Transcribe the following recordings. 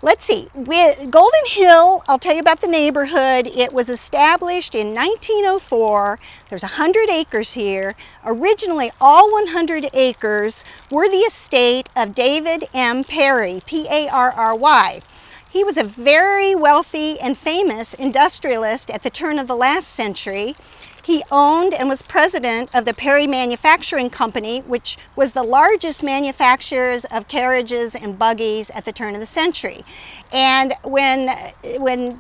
Let's see, Golden Hill, I'll tell you about the neighborhood. It was established in 1904. There's 100 acres here. Originally, all 100 acres were the estate of David M. Perry, P-A-R-R-Y. He was a very wealthy and famous industrialist at the turn of the last century. He owned and was president of the Perry Manufacturing Company, which was the largest manufacturers of carriages and buggies at the turn of the century. And when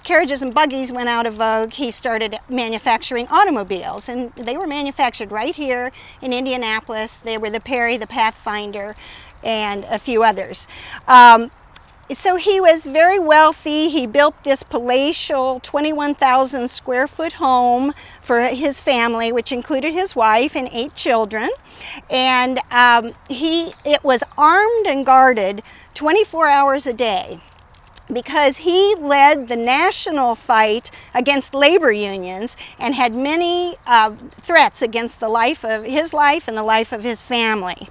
carriages and buggies went out of vogue, he started manufacturing automobiles. And they were manufactured right here in Indianapolis. They were the Perry, the Pathfinder, and a few others. So he was very wealthy. He built this palatial 21,000 square foot home for his family, which included his wife and 8 children. And it was armed and guarded 24 hours a day, because he led the national fight against labor unions and had many threats against the life and the life of his family.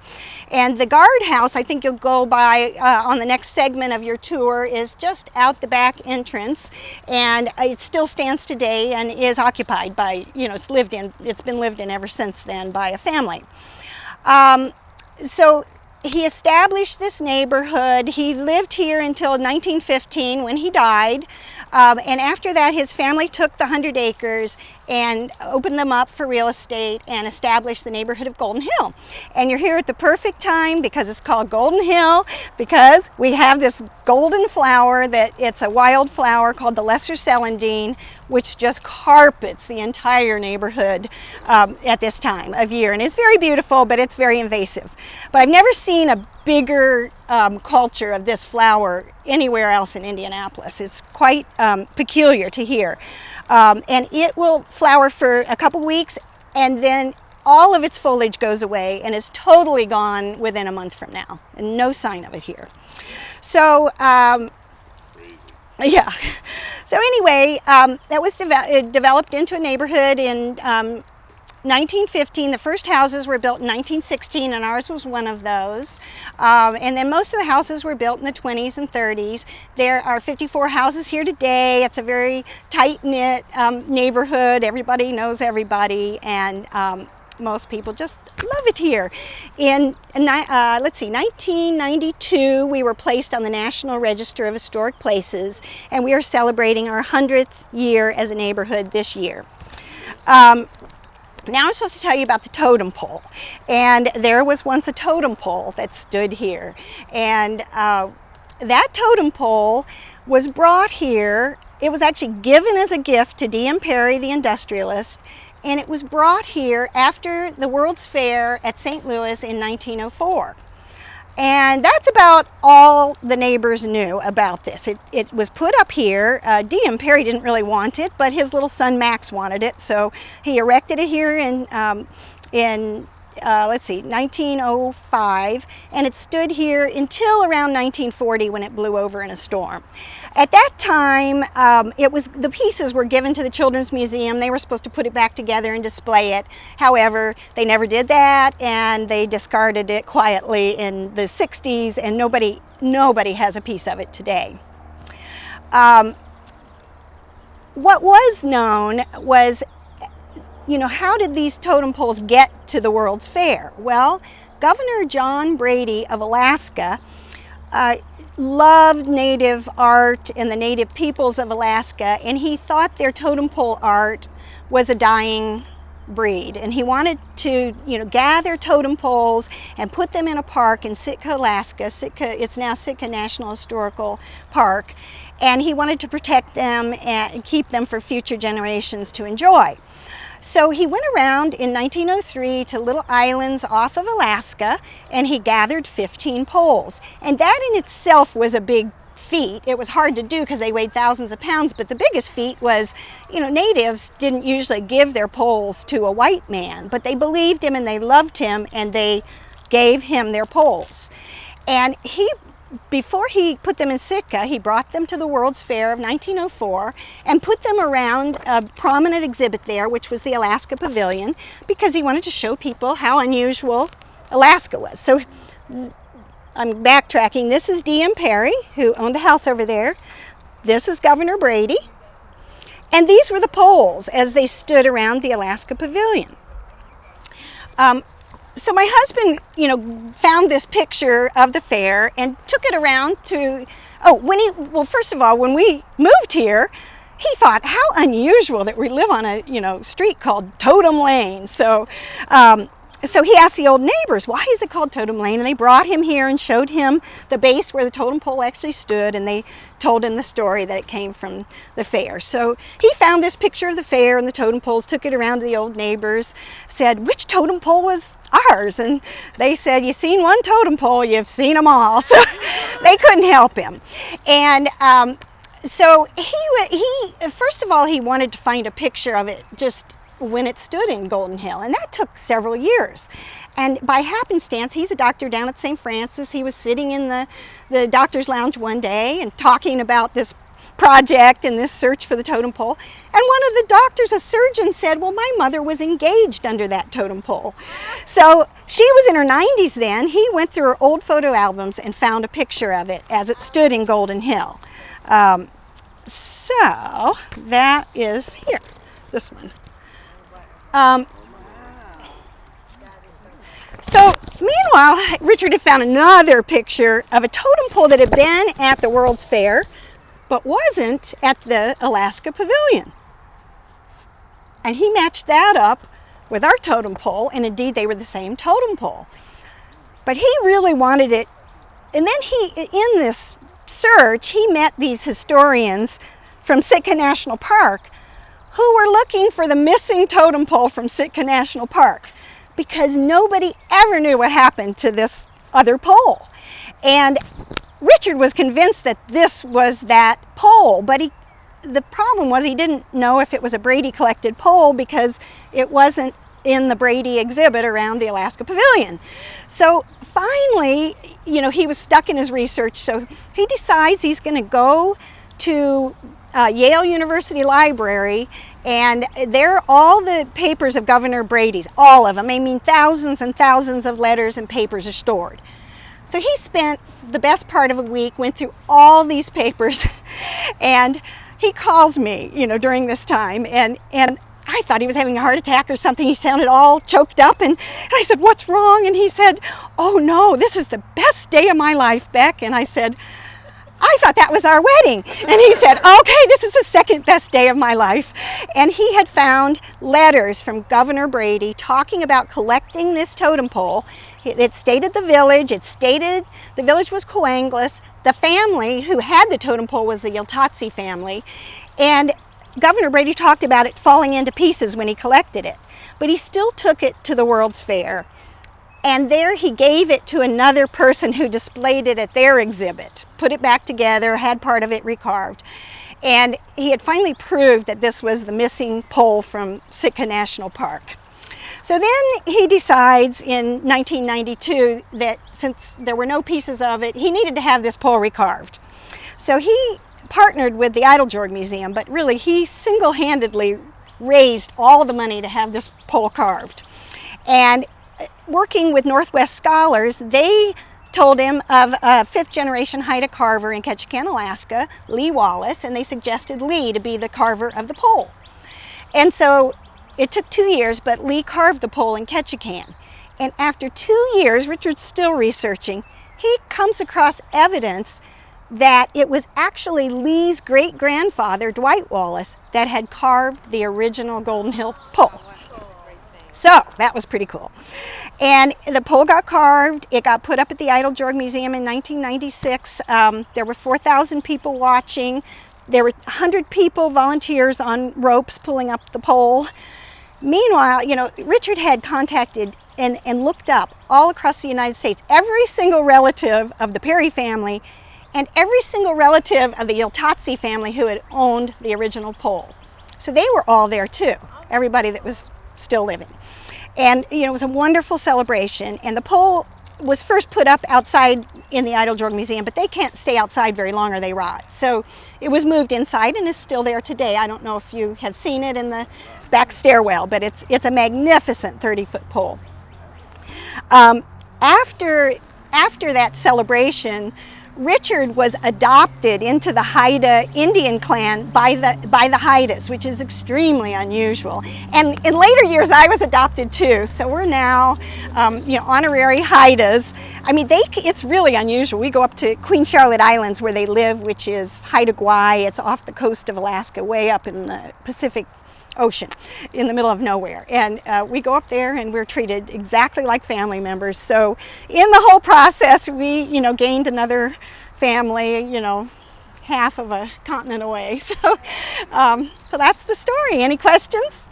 And the guardhouse, I think you'll go by on the next segment of your tour, is just out the back entrance, and it still stands today and is occupied by, it's been lived in ever since then by a family. So he established this neighborhood. He lived here until 1915 when he died. And after that, his family took the 100 acres and opened them up for real estate and established the neighborhood of Golden Hill. And you're here at the perfect time, because it's called Golden Hill, because we have this golden flower it's a wild flower called the lesser celandine, which just carpets the entire neighborhood at this time of year. And it's very beautiful, but it's very invasive. But I've never seen a bigger culture of this flower anywhere else in Indianapolis. It's quite peculiar to here. And it will flower for a couple weeks, and then all of its foliage goes away and is totally gone within a month from now, and no sign of it here. So yeah. So anyway, that was developed into a neighborhood in 1915. The first houses were built in 1916, and ours was one of those. And then most of the houses were built in the 20s and 30s. There are 54 houses here today. It's a very tight-knit neighborhood. Everybody knows everybody, and most people just love it here. In 1992, we were placed on the National Register of Historic Places, and we are celebrating our 100th year as a neighborhood this year. Now I'm supposed to tell you about the totem pole. And there was once a totem pole that stood here. And that totem pole was brought here. It was actually given as a gift to D.M. Perry, the industrialist. And it was brought here after the World's Fair at St. Louis in 1904. And that's about all the neighbors knew about this. It was put up here. D.M. Perry didn't really want it, but his little son Max wanted it, so he erected it here in 1905, and it stood here until around 1940 when it blew over in a storm. At that time, the pieces were given to the Children's Museum. They were supposed to put it back together and display it. However, they never did that, and they discarded it quietly in the 60s, and nobody has a piece of it today. What was known was, how did these totem poles get to the World's Fair? Well, Governor John Brady of Alaska loved native art and the native peoples of Alaska, and he thought their totem pole art was a dying breed, and he wanted to gather totem poles and put them in a park in Sitka, Alaska. It's now Sitka National Historical Park, and he wanted to protect them and keep them for future generations to enjoy. So he went around in 1903 to little islands off of Alaska, and he gathered 15 poles. And that in itself was a big feat. It was hard to do because they weighed thousands of pounds, but the biggest feat was, natives didn't usually give their poles to a white man, but they believed him and they loved him, and they gave him their poles. And before he put them in Sitka, he brought them to the World's Fair of 1904 and put them around a prominent exhibit there, which was the Alaska Pavilion, because he wanted to show people how unusual Alaska was. So I'm backtracking. This is D.M. Perry, who owned a house over there. This is Governor Brady. And these were the poles as they stood around the Alaska Pavilion. So my husband, found this picture of the fair and took it around to, first of all, when we moved here, he thought, how unusual that we live on a, street called Totem Lane. So he asked the old neighbors, why is it called Totem Lane? And they brought him here and showed him the base where the totem pole actually stood, and they told him the story that it came from the fair. So he found this picture of the fair and the totem poles, took it around to the old neighbors, said, which totem pole was ours? And they said, you've seen one totem pole, you've seen them all. So they couldn't help him. And so he first of all, he wanted to find a picture of it just when it stood in Golden Hill, and that took several years. And by happenstance, he's a doctor down at St. Francis. He was sitting in the doctor's lounge one day and talking about this project and this search for the totem pole. And one of the doctors, a surgeon, said, well, my mother was engaged under that totem pole. So she was in her 90s then. He went through her old photo albums and found a picture of it as it stood in Golden Hill. So that is here, this one. So meanwhile, Richard had found another picture of a totem pole that had been at the World's Fair, but wasn't at the Alaska Pavilion. And he matched that up with our totem pole, and indeed they were the same totem pole. But he really wanted it, and then in this search, he met these historians from Sitka National Park who were looking for the missing totem pole from Sitka National Park, because nobody ever knew what happened to this other pole. And Richard was convinced that this was that pole, but the problem was he didn't know if it was a Brady collected pole because it wasn't in the Brady exhibit around the Alaska Pavilion. So finally, he was stuck in his research, so he decides he's going to go to Yale University Library, and there are all the papers of Governor Brady's, all of them. I mean, thousands and thousands of letters and papers are stored. So he spent the best part of a week, went through all these papers, and he calls me, during this time, and I thought he was having a heart attack or something. He sounded all choked up, and I said, what's wrong? And he said, oh no, this is the best day of my life, Beck. And I said, I thought that was our wedding. And he said, okay, this is the second best day of my life. And he had found letters from Governor Brady talking about collecting this totem pole. It stated the village, it stated the village was Coanglis. The family who had the totem pole was the Yiltatsi family. And Governor Brady talked about it falling into pieces when he collected it. But he still took it to the World's Fair. And there he gave it to another person who displayed it at their exhibit, put it back together, had part of it recarved. And he had finally proved that this was the missing pole from Sitka National Park. So then he decides in 1992 that since there were no pieces of it, he needed to have this pole recarved. So he partnered with the Eiteljorg Museum, but really he single-handedly raised all the money to have this pole carved. And working with Northwest scholars, they told him of a fifth-generation Haida carver in Ketchikan, Alaska, Lee Wallace, and they suggested Lee to be the carver of the pole. And so it took 2 years, but Lee carved the pole in Ketchikan. And after 2 years, Richard's still researching, he comes across evidence that it was actually Lee's great-grandfather, Dwight Wallace, that had carved the original Golden Hill pole. So that was pretty cool. And the pole got carved. It got put up at the Eiteljorg Museum in 1996. There were 4,000 people watching. There were 100 people, volunteers on ropes pulling up the pole. Meanwhile, Richard had contacted and looked up all across the United States every single relative of the Perry family and every single relative of the Yiltatsi family who had owned the original pole. So they were all there too, everybody that was still living. And it was a wonderful celebration, and the pole was first put up outside in the Eiteljorg Museum, but they can't stay outside very long or they rot. So it was moved inside and is still there today. I don't know if you have seen it in the back stairwell, but it's a magnificent 30-foot pole. After after that celebration, Richard was adopted into the Haida Indian clan by the Haidas, which is extremely unusual. And in later years, I was adopted too. So we're now, honorary Haidas. I mean, it's really unusual. We go up to Queen Charlotte Islands where they live, which is Haida Gwaii. It's off the coast of Alaska, way up in the Pacific Ocean, in the middle of nowhere. And we go up there and we're treated exactly like family members. So in the whole process, we, gained another family, half of a continent away. So, so that's the story. Any questions?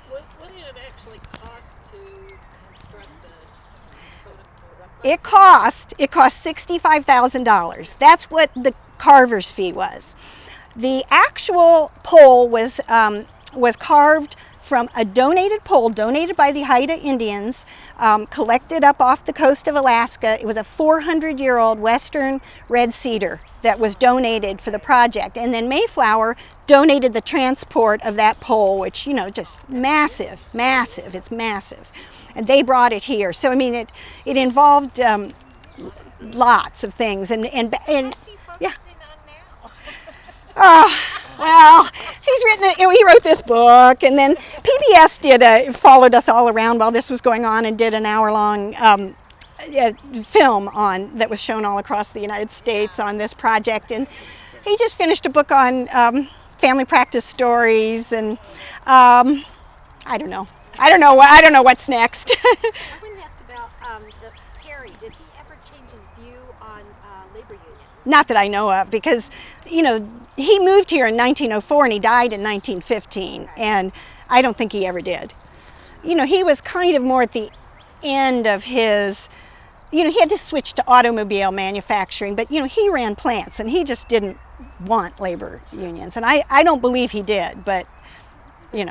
What did it actually cost to construct the It cost $65,000. That's what the carver's fee was. The actual pole was carved from a donated pole, donated by the Haida Indians, collected up off the coast of Alaska. It was a 400-year-old western red cedar that was donated for the project. And then Mayflower donated the transport of that pole, which, just massive, massive, it's massive. And they brought it here. So, I mean, it involved lots of things. And yeah. Oh, well, he wrote this book, and then PBS followed us all around while this was going on and did an hour-long film that was shown all across the United States on this project. And he just finished a book on family practice stories, and I don't know what's next. I wanted to ask about the Perry. Did he ever change his view on labor unions? Not that I know of, because, he moved here in 1904 and he died in 1915, and I don't think he ever did. He was kind of more at the end of his, he had to switch to automobile manufacturing, but, he ran plants and he just didn't want labor unions, and I don't believe he did, but, But if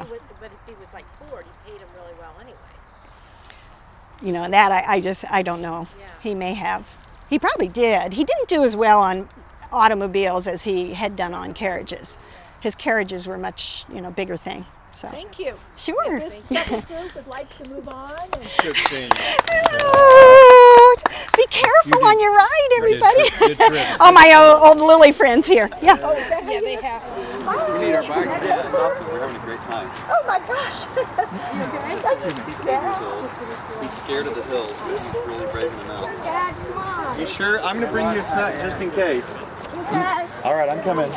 he was like Ford, he paid him really well anyway. That I don't know. Yeah. He may have. He probably did. He didn't do as well on automobiles as he had done on carriages. His carriages were much, bigger thing. So. Thank you. Sure. This second group would like to move on. Good seeing you. Oh, be careful on your ride, everybody. Good trip. All my old Lily friends here. Yeah. Oh, is that they have. We need our bags. Yeah, it's awesome. We're having a great time. Oh my gosh. He's 8 years old. He's scared of the hills, but he's really braving them out. Dad, come on. You sure? I'm going to bring you a snack just in case. Okay. All right, I'm coming.